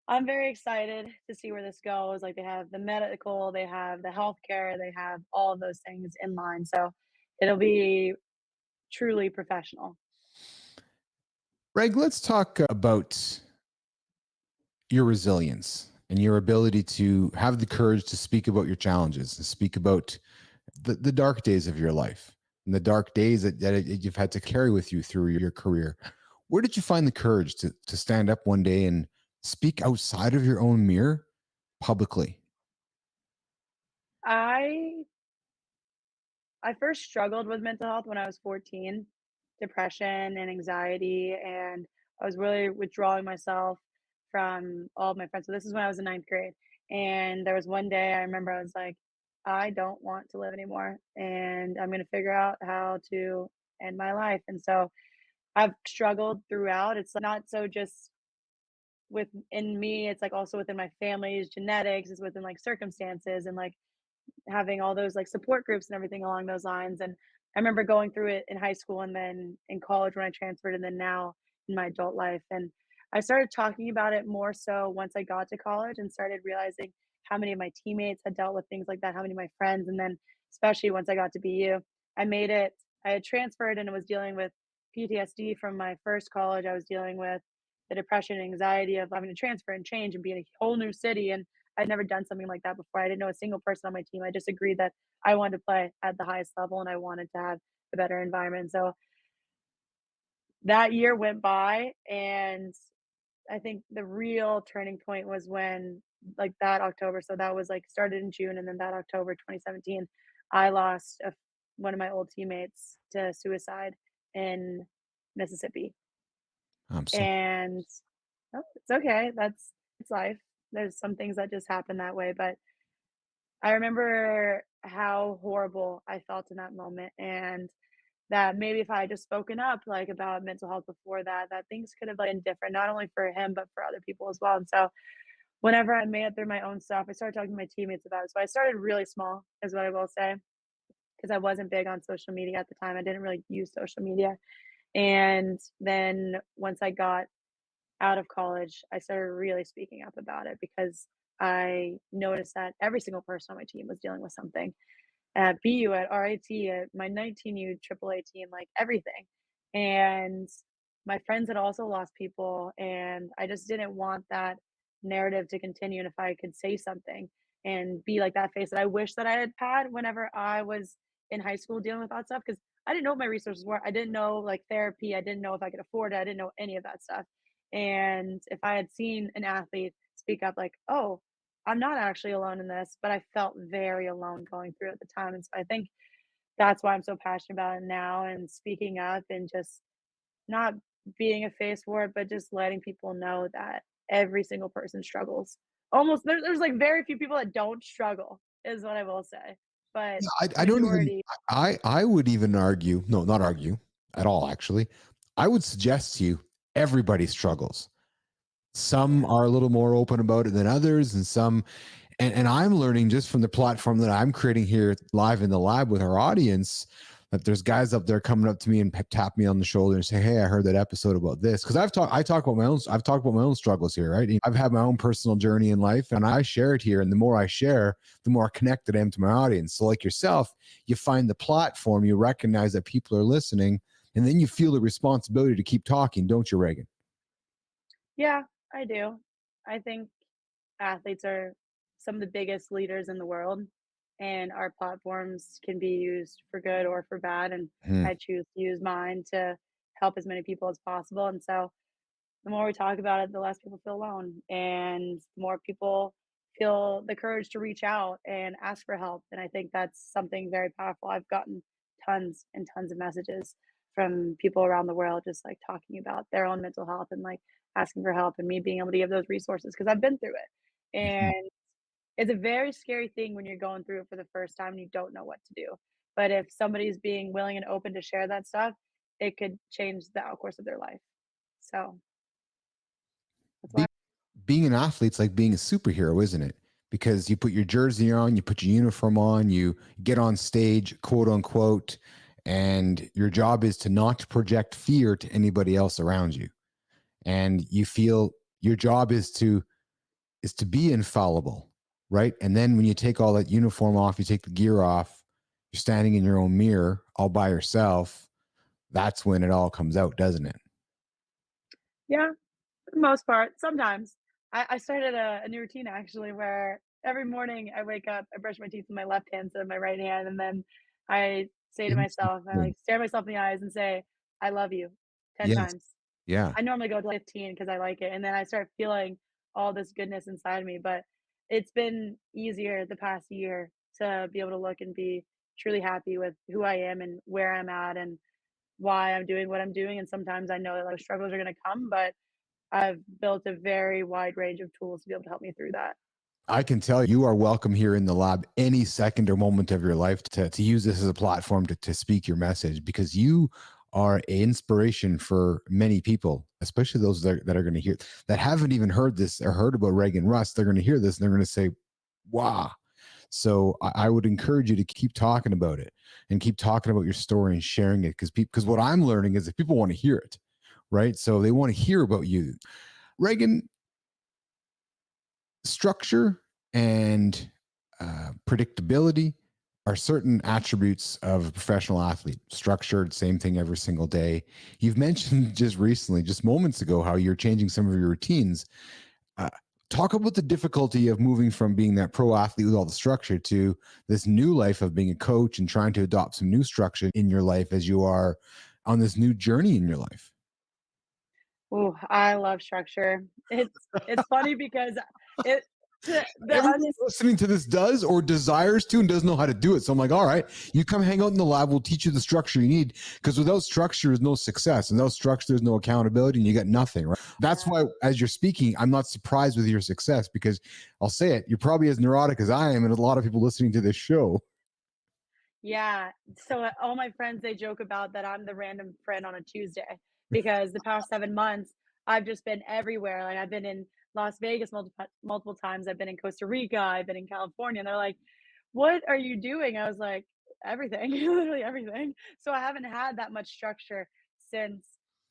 B: I'm very excited to see where this goes. Like they have the medical, they have the healthcare, they have all of those things in line. So it'll be truly professional.
A: Greg, let's talk about your resilience and your ability to have the courage to speak about your challenges, to speak about the dark days of your life and the dark days that you've had to carry with you through your career. Where did you find the courage to stand up one day and speak outside of your own mirror publicly?
B: I I first struggled with mental health when I was 14, depression and anxiety, and I was really withdrawing myself from all of my friends. So this is when I was in ninth grade. And there was one day I remember I was like, I don't want to live anymore. And I'm going to figure out how to end my life. And so I've struggled throughout. It's not so just within me, it's like also within my family's genetics, it's within like circumstances and like having all those like support groups and everything along those lines. And I remember going through it in high school and then in college when I transferred and then now in my adult life. And I started talking about it more so once I got to college and started realizing how many of my teammates had dealt with things like that, how many of my friends. And then especially once I got to BU, I made it, I had transferred and was dealing with PTSD from my first college. I was dealing with the depression and anxiety of having to transfer and change and be in a whole new city. And I'd never done something like that before. I didn't know a single person on my team. I just agreed that I wanted to play at the highest level and I wanted to have a better environment. So that year went by and I think the real turning point was when, like, that October, so that was, like, started in June, and then that October 2017, I lost one of my old teammates to suicide in Mississippi,
A: I'm so
B: and oh, it's okay, it's life. There's some things that just happen that way, but I remember how horrible I felt in that moment, and that maybe if I had just spoken up, like, about mental health before that, that things could have been different, not only for him, but for other people as well, and so, whenever I made it through my own stuff, I started talking to my teammates about it, so I started really small, is what I will say, because I wasn't big on social media at the time, I didn't really use social media, and then once I got out of college, I started really speaking up about it because I noticed that every single person on my team was dealing with something, at BU, at RIT, at my 19U AAA team, like everything. And my friends had also lost people, and I just didn't want that narrative to continue. And if I could say something and be like that face that I wish that I had had whenever I was in high school dealing with that stuff, because I didn't know what my resources were. I didn't know like therapy. I didn't know if I could afford it. I didn't know any of that stuff. And if I had seen an athlete speak up, like, oh, I'm not actually alone in this, but I felt very alone going through it at the time, and so I think that's why I'm so passionate about it now and speaking up and just not being a face for it, but just letting people know that every single person struggles. Almost there's, like, very few people that don't struggle, is what I will say, but
A: Yeah,
B: the
A: I don't even,
B: majority.
A: I would even argue, no, not argue at all, actually. I would suggest to you everybody struggles. Some
B: Yeah.
A: are a little more open about it than others, and some, and I'm learning just from the platform that I'm creating here live in the lab with our audience that there's guys up there coming up to me and tap me on the shoulder and say, "Hey, I heard that episode about this." Because I talk about my own, I've talked about my own struggles here, right? I've had my own personal journey in life, and I share it here. And the more I share, the more connected I am to my audience. So, like yourself, you find the platform, you recognize that people are listening, and then you feel the responsibility to keep talking, don't you, Reagan?
B: Yeah, I do. I think athletes are some of the biggest leaders in the world, and our platforms can be used for good or for bad. And
A: Hmm.
B: I choose to use mine to help as many people as possible. And so the more we talk about it, the less people feel alone, and the more people feel the courage to reach out and ask for help. And I think that's something very powerful. I've gotten tons and tons of messages from people around the world just like talking about their own mental health and like asking for help and me being able to give those resources because I've been through it. And it's a very scary thing when you're going through it for the first time and you don't know what to do. But if somebody's being willing and open to share that stuff, it could change the course of their life. So that's why.
A: Be, being an athlete's like being a superhero, isn't it? Because you put your jersey on, you put your uniform on, you get on stage, quote unquote, and your job is to not project fear to anybody else around you. And you feel your job is to be infallible, right? And then when you take all that uniform off, you take the gear off, you're standing in your own mirror all by yourself. That's when it all comes out, doesn't it?
B: Yeah, for the most part. Sometimes. I started a new routine actually where every morning I wake up, I brush my teeth with my left hand instead of my right hand, and then I say to myself, I
A: Interesting.
B: like stare myself in the eyes and say, I love you 10
A: Yes.
B: times.
A: Yeah.
B: I normally go to 15 because I like it, and then I start feeling all this goodness inside me, but it's been easier the past year to be able to look and be truly happy with who I am and where I'm at and why I'm doing what I'm doing, and sometimes I know that, like, struggles are gonna come, but I've built a very wide range of tools to be able to help me through that.
A: I can tell you are welcome here in the lab any second or moment of your life to use this as a platform to speak your message because you are an inspiration for many people, especially those that are going to hear that haven't even heard this or heard about Reagan Rust. They're going to hear this and they're going to say, wow. So I would encourage you to keep talking about it and keep talking about your story and sharing it because what I'm learning is that people want to hear it, right? So they want to hear about you. Reagan, structure and predictability are certain attributes of a professional athlete. Structured, same thing every single day. You've mentioned just recently, just moments ago, how you're changing some of your routines. Uh, Talk about the difficulty of moving from being that pro athlete with all the structure to this new life of being a coach and trying to adopt some new structure in your life as you are on this new journey in your life.
B: Ooh, I love structure. It's funny because it the
A: Everyone
B: uns
A: listening to this does or desires to and doesn't know how to do it. So I'm like, all right, you come hang out in the lab. We'll teach you the structure you need because without structure, there's no success. And without structure, there's no accountability and you got nothing, right? That's
B: Yeah.
A: why, as you're speaking, I'm not surprised with your success because I'll say it, you're probably as neurotic as I am and a lot of people listening to this show.
B: Yeah. So all my friends, they joke about that I'm the random friend on a Tuesday because the past 7 months I've just been everywhere. Like I've been in Las Vegas multiple times. I've been in Costa Rica. I've been in California. And they're like, "What are you doing?" I was like, "Everything, literally everything." So I haven't had that much structure since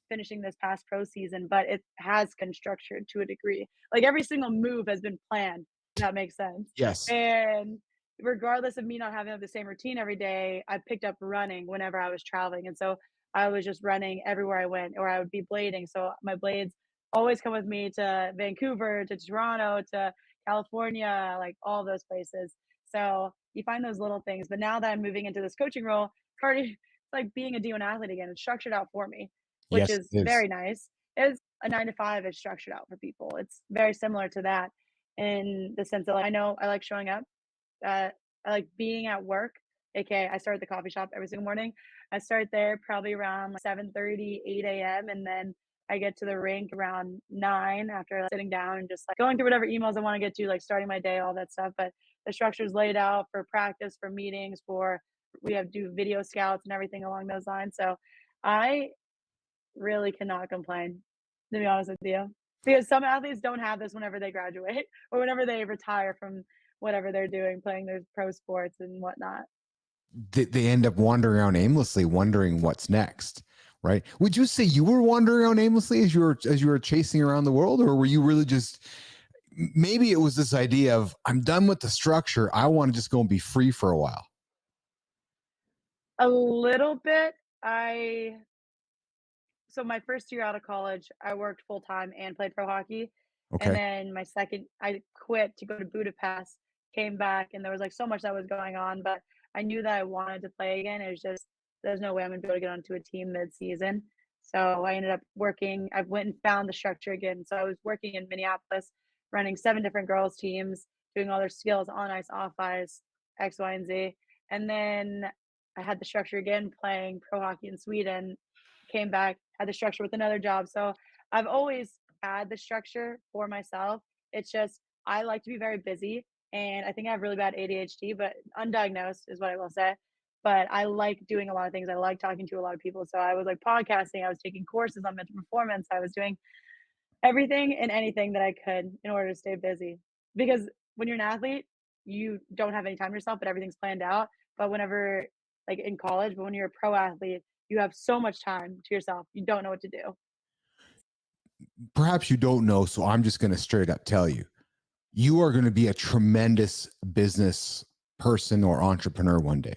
B: finishing this past pro season, but it has been structured to a degree. Like every single move has been planned. If that makes sense.
A: Yes.
B: And regardless of me not having the same routine every day, I picked up running whenever I was traveling. And so I was just running everywhere I went, or I would be blading. So my blades always come with me to Vancouver, to Toronto, to California, like all those places. So you find those little things. But now that I'm moving into this coaching role, it's already it's like being a D1 athlete again. It's structured out for me, which
A: Yes,
B: is
A: it is.
B: very nice. It's a 9 to 5 is structured out for people. It's very similar to that in the sense that like, I know I like showing up. I like being at work, aka I start at the coffee shop every single morning. I start there probably around like 7:30, 8 a.m. And then I get to the rink around 9 after like, sitting down and just like going through whatever emails I want to get to, like starting my day, all that stuff. But the structure is laid out for practice, for meetings, for we have do video scouts and everything along those lines. So I really cannot complain, to be honest with you. Because some athletes don't have this whenever they graduate or whenever they retire from whatever they're doing, playing their pro sports and whatnot.
A: They end up wandering around aimlessly, wondering what's next. Right? Would you say you were wandering around aimlessly as you were chasing around the world, or were you really just maybe it was this idea of I'm done with the structure. I want to just go and be free for a while.
B: A little bit. I so my first year out of college, I worked full time and played pro hockey. And
A: Okay.
B: then my second, I quit to go to Budapest, came back, and there was like so much that was going on, but I knew that I wanted to play again. It was just there's no way I'm gonna be able to get onto a team mid-season. So I ended up working. I went and found the structure again. So I was working in Minneapolis, running 7 different girls teams, doing all their skills on ice, off ice, X, Y, and Z. And then I had the structure again, playing pro hockey in Sweden, came back, had the structure with another job. So I've always had the structure for myself. It's just I like to be very busy and I think I have really bad ADHD, but undiagnosed is what I will say. But I like doing a lot of things. I like talking to a lot of people. So I was like podcasting, I was taking courses on mental performance, I was doing everything and anything that I could in order to stay busy. Because when you're an athlete, you don't have any time to yourself, but everything's planned out. But whenever, like in college, but when you're a pro athlete, you have so much time to yourself. You don't know what to do.
A: Perhaps you don't know, so I'm just going to straight up tell you. You are going to be a tremendous business person or entrepreneur one day.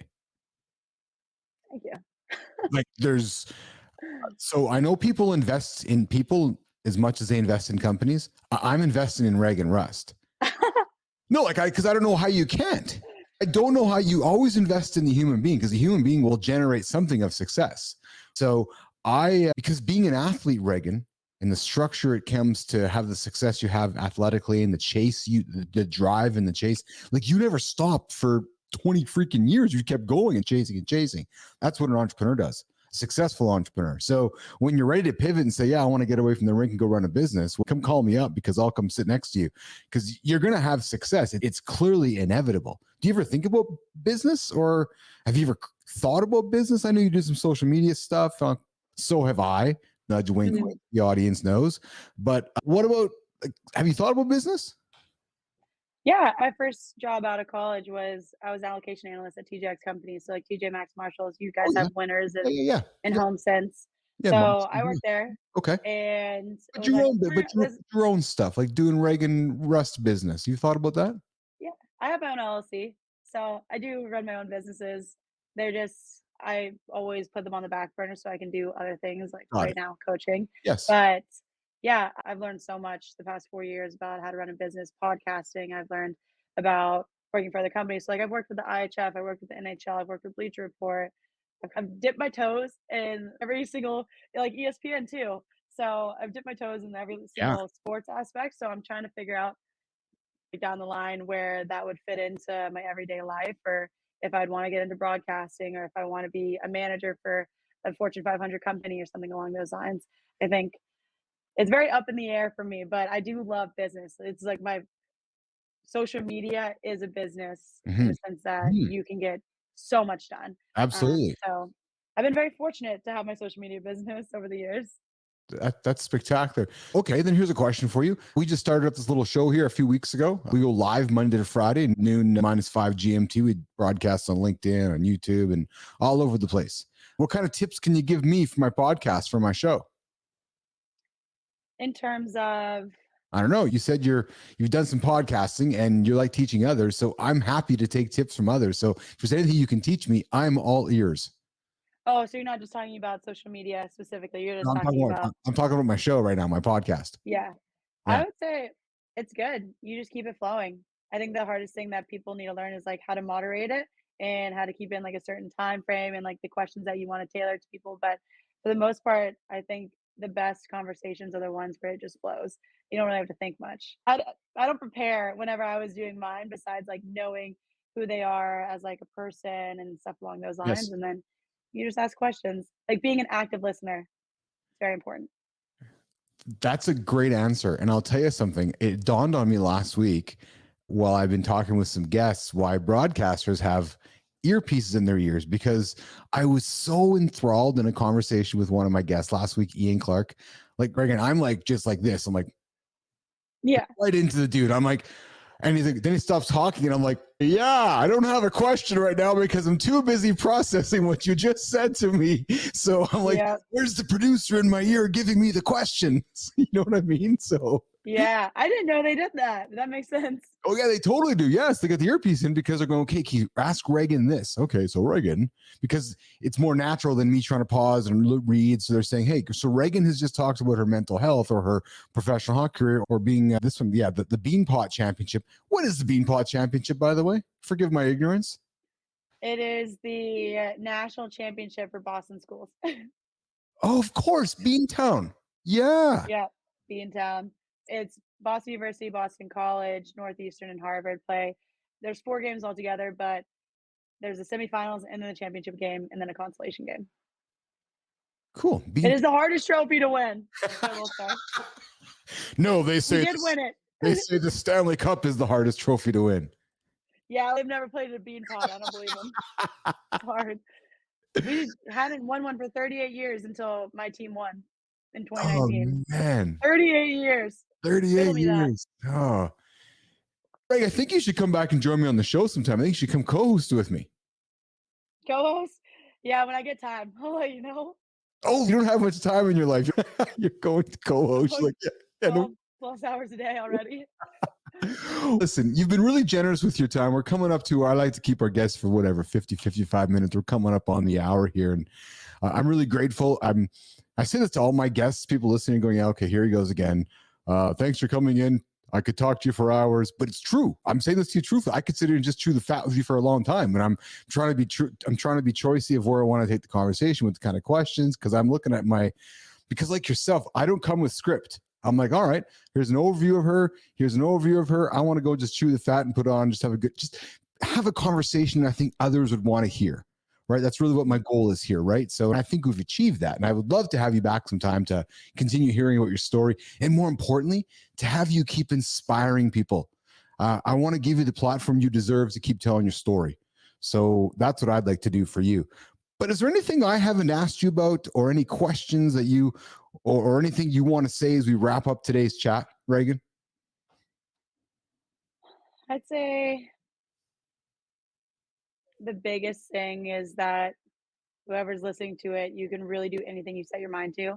B: Thank you.
A: Like there's so I know people invest in people as much as they invest in companies. I'm investing in Reagan Rust. No, like because I don't know how you can't. I don't know how you always invest in the human being because the human being will generate something of success. So because being an athlete, Reagan, and the structure it comes to have the success you have athletically and the chase, the drive and the chase, like you never stopped for 20 freaking years. You kept going and chasing and chasing. That's what an entrepreneur does. Successful entrepreneur. So when you're ready to pivot and say, yeah, I want to get away from the rink and go run a business, well, come call me up because I'll come sit next to you because you're going to have success. It's clearly inevitable. Do you ever think about business or have you ever thought about business? I know you do some social media stuff. So have I. Nudge, wink,
B: Mhm.
A: wink. The audience knows. But what about, like, have you thought about business?
B: Yeah, my first job out of college was I was an allocation analyst at TJX company. So like TJ Maxx Marshalls, you guys
A: Oh, yeah.
B: have winners
A: Yeah, yeah, yeah.
B: and
A: Yeah,
B: home sense.
A: yeah,
B: So
A: Monster,
B: I
A: yeah.
B: worked there
A: Okay.
B: and it
A: But
B: was like
A: but your own stuff, like doing Reagan Rust business. You thought about that?
B: yeah, I have my own LLC. So I do run my own businesses. They're just I always put them on the back burner so I can do other things like
A: Got
B: right
A: it.
B: now coaching.
A: Yes.
B: But yeah, I've learned so much the past 4 years about how to run a business, podcasting. I've learned about working for other companies. So like I've worked with the IHF, I worked with the NHL, I've worked with Bleacher Report. I've dipped my toes in every single like ESPN too. So I've dipped my toes in every
A: Yeah.
B: single sports aspect. So I'm trying to figure out like, down the line where that would fit into my everyday life, or if I'd want to get into broadcasting, or if I want to be a manager for a Fortune 500 company or something along those lines. I think it's very up in the air for me, but I do love business. It's like my social media is a business in the
A: Mhm.
B: sense that
A: Mhm.
B: you can get so much done.
A: Absolutely.
B: So I've been very fortunate to have my social media business over the years.
A: That's spectacular. Okay, then here's a question for you. We just started up this little show here a few weeks ago. We go live Monday to Friday, noon minus 5 GMT. We broadcast on LinkedIn, on YouTube, and all over the place. What kind of tips can you give me for my podcast, for my show?
B: In terms of,
A: I don't know. You said you've done some podcasting and you like teaching others. So I'm happy to take tips from others. So if there's anything you can teach me, I'm all ears.
B: oh, so you're not just talking about social media specifically, you're
A: No,
B: just talking about,
A: I'm talking about my show right now, my podcast.
B: yeah. I
A: Yeah.
B: would say it's good. You just keep it flowing. I think the hardest thing that people need to learn is like how to moderate it and how to keep in like a certain time frame and like the questions that you want to tailor to people. But for the most part, I think the best conversations are the ones where it just flows. You don't really have to think much. I don't prepare whenever I was doing mine, besides like knowing who they are as like a person and stuff along those lines.
A: Yes.
B: And then you just ask questions. Like being an active listener, it's very important.
A: That's a great answer. And I'll tell you something. It dawned on me last week while I've been talking with some guests why broadcasters have earpieces in their ears, because I was so enthralled in a conversation with one of my guests last week, Ian Clark. Like, Reagan, I'm like just like this. I'm like
B: Yeah.
A: right into the dude. I'm like, and he's like, then he stops talking, and I'm like, yeah, I don't have a question right now because I'm too busy processing what you just said to me. So I'm like,
B: Yeah.
A: where's the producer in my ear giving me the questions? You know what I mean? So,
B: Yeah, I didn't know they did that. That makes sense.
A: oh yeah, they totally do. Yes, they got the earpiece in because they're going, okay, can you ask Reagan this? Okay, so Reagan, because it's more natural than me trying to pause and read. So they're saying, hey, so Reagan has just talked about her mental health or her professional hockey career or being this one, yeah, the Beanpot Championship. What is the Beanpot Championship, by the way? Forgive my ignorance.
B: It is the national championship for Boston schools.
A: Oh, of course, Beantown. Yeah.
B: Yeah, Beantown. It's Boston University, Boston College, Northeastern, and Harvard play. There's 4 games altogether, but there's the semifinals and then the championship game and then a consolation game.
A: Cool.
B: It
A: Bean.
B: is the hardest trophy to win. I will say.
A: No, they
B: We
A: say
B: did
A: this,
B: win it.
A: they say the Stanley Cup is the hardest trophy to win.
B: Yeah, they've never played a bean pot. I don't believe them. It's hard. We hadn't won one for 38 years until my team won in
A: Oh
B: 2019.
A: man,
B: 38 years.
A: 38
B: Riddle me that.
A: years. Oh, Greg, I think you should come back and join me on the show sometime. I think you should come co-host with me.
B: Co-host? Yeah, when I get time, I'll let you know.
A: Oh, you don't have much time in your life. You're going to co-host.
B: Going
A: Like, yeah, yeah, no.
B: 12 plus hours a day already.
A: Listen, you've been really generous with your time. We're coming up to, I like to keep our guests for whatever, 50, 55 minutes. We're coming up on the hour here. And I'm really grateful. I say this to all my guests, people listening, going, yeah, okay, here he goes again. Thanks for coming in. I could talk to you for hours, but it's true. I'm saying this to you truthfully. I could sit here and just chew the fat with you for a long time, and I'm trying to be true. I'm trying to be choicey of where I want to take the conversation with the kind of questions, because I'm looking at because like yourself, I don't come with script. I'm like, all right, here's an overview of her. Here's an overview of her. I want to go just chew the fat and put on, just have a conversation I think others would want to hear. Right. That's really what my goal is here. Right. So I think we've achieved that. And I would love to have you back sometime to continue hearing about your story. And more importantly, to have you keep inspiring people. I want to give you the platform you deserve to keep telling your story. So that's what I'd like to do for you. But is there anything I haven't asked you about, or any questions that you, or anything you want to say as we wrap up today's chat, Reagan?
B: I'd say the biggest thing is that whoever's listening to it, you can really do anything you set your mind to.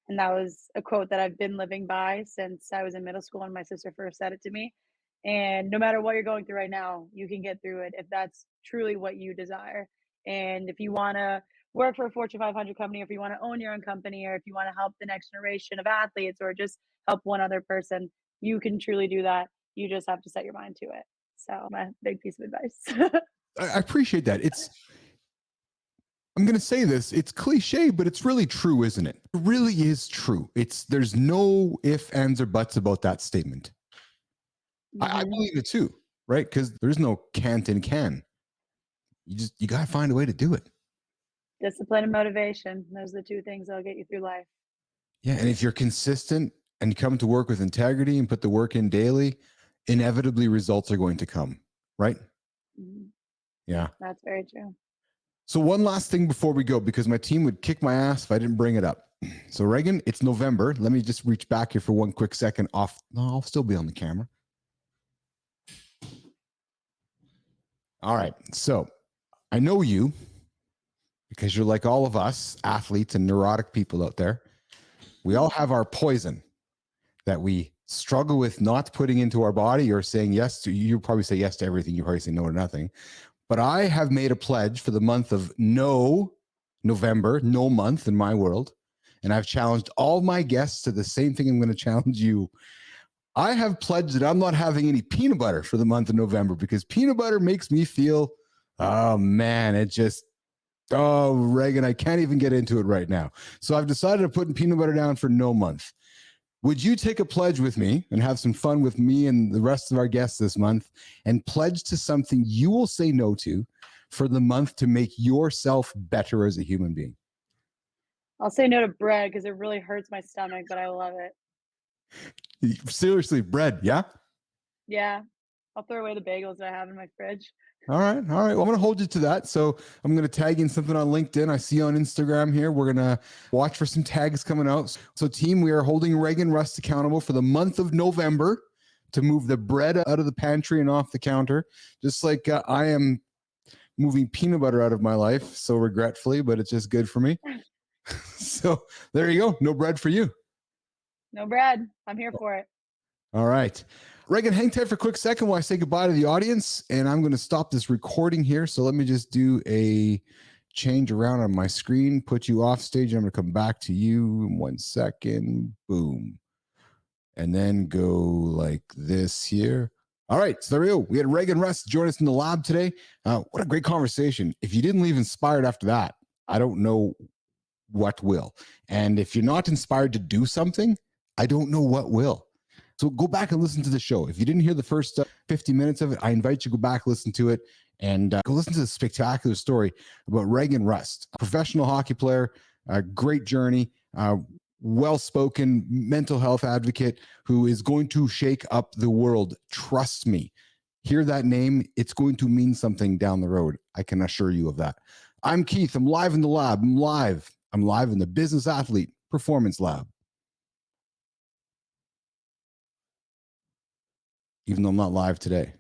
B: And that was a quote that I've been living by since I was in middle school and my sister first said it to me. And no matter what you're going through right now, you can get through it if that's truly what you desire. And if you want to work for a Fortune 500 company, or if you want to own your own company, or if you want to help the next generation of athletes, or just help one other person, you can truly do that. You just have to set your mind to it. So, my big piece of advice.
A: I appreciate that. I'm going to say this. It's cliche, but it's really true, isn't it? It really is true. There's no ifs, ands, or buts about that statement. I
B: Hmm.
A: believe it too, right? Because there's no can't and can. You got to find a way to do it.
B: Discipline and motivation. Those are the two things that'll get you through life.
A: Yeah. And if you're consistent and you come to work with integrity and put the work in daily, inevitably results are going to come, right?
B: Mhm.
A: Yeah.
B: That's very true.
A: So one last thing before we go, because my team would kick my ass if I didn't bring it up. So Reagan, it's November. Let me just reach back here for one quick second off. No, I'll still be on the camera. All right. So I know you because you're like all of us athletes and neurotic people out there. We all have our poison that we struggle with not putting into our body or saying yes to. You probably say yes to everything. You probably say no to nothing. But I have made a pledge for the month of November, no month in my world. And I've challenged all my guests to the same thing I'm going to challenge you. I have pledged that I'm not having any peanut butter for the month of November because peanut butter makes me feel, oh man, oh, Reagan, I can't even get into it right now. So I've decided to put peanut butter down for no month. Would you take a pledge with me and have some fun with me and the rest of our guests this month and pledge to something you will say no to for the month to make yourself better as a human being?
B: I'll say no to bread because it really hurts my stomach, but I love it.
A: Seriously, bread, yeah?
B: Yeah. I'll throw away the bagels that I have in my fridge.
A: All right. All right. Well, I'm going to hold you to that. So I'm going to tag in something on LinkedIn. I see you on Instagram here. We're going to watch for some tags coming out. So team, we are holding Reagan Rust accountable for the month of November to move the bread out of the pantry and off the counter, just like I am moving peanut butter out of my life. So regretfully, but it's just good for me. So there you go. No bread for you.
B: No bread. I'm here for it.
A: All right. Reagan, hang tight for a quick second while I say goodbye to the audience. And I'm going to stop this recording here. So let me just do a change around on my screen, put you off stage. I'm going to come back to you in 1 second. Boom. And then go like this here. All right. So there we go. We had Reagan Rust join us in the lab today. What a great conversation. If you didn't leave inspired after that, I don't know what will. And if you're not inspired to do something, I don't know what will. So go back and listen to the show. If you didn't hear the first 50 minutes of it, I invite you to go back, listen to it, and go listen to the spectacular story about Reagan Rust, a professional hockey player, a great journey, well-spoken mental health advocate who is going to shake up the world. Trust me. Hear that name. It's going to mean something down the road. I can assure you of that. I'm Keith. I'm live in the lab. I'm live in the Business Athlete Performance Lab. Even though I'm not live today.